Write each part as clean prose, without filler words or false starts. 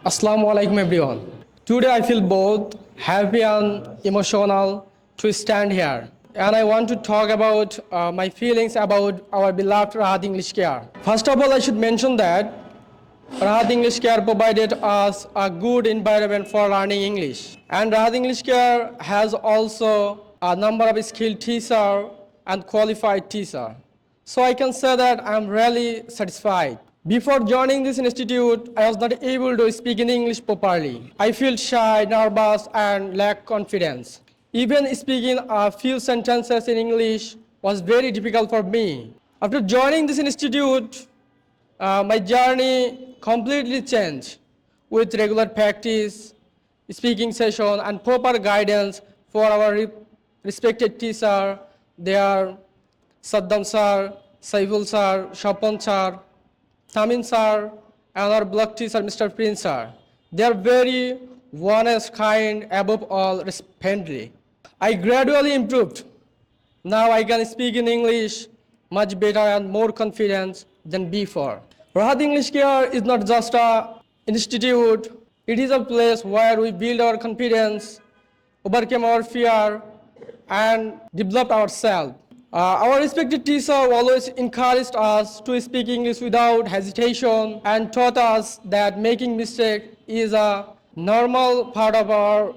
Assalamu alaikum everyone. Today I feel both happy and emotional to stand here. And I want to talk about my feelings about our beloved Rahat English Care. First of all, I should mention that Rahat English Care provided us a good environment for learning English. And Rahat English Care has also a number of skilled teachers and qualified teachers. So I can say that I'm really satisfied. Before joining this institute, I was not able to speak in English properly. I felt shy, nervous, and lacked confidence. Even speaking a few sentences in English was very difficult for me. After joining this institute, my journey completely changed with regular practice, speaking session, and proper guidance for our respected teacher. They are Saddam sir, Saiful sir, Shapan sir, Tamin sir, and our block teacher, Mr. Prince sir. They are very honest, kind, above all, friendly. I gradually improved. Now I can speak in English much better and more confident than before. Rahat English Care is not just an institute, it is a place where we build our confidence, overcome our fear, and develop ourselves. Our respected teacher always encouraged us to speak English without hesitation and taught us that making mistakes is a normal part of our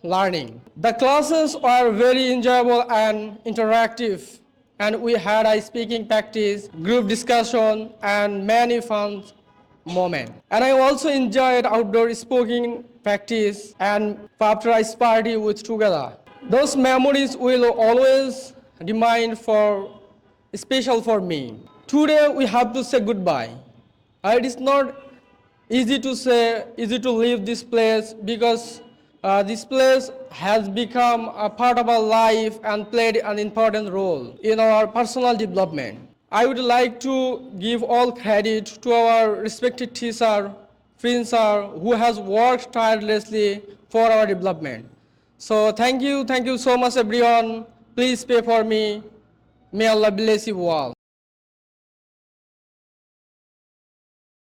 learning. The classes were very enjoyable and interactive, and we had a speaking practice, group discussion, and many fun moments. And I also enjoyed outdoor speaking practice and after ice party with together. Those memories will always remain special for me. Today we have to say goodbye. It is not easy to leave this place because this place has become a part of our life and played an important role in our personal development. I would like to give all credit to our respected teacher, Prince sir, who has worked tirelessly for our development. So thank you so much everyone. Please pray for me. May Allah bless you all.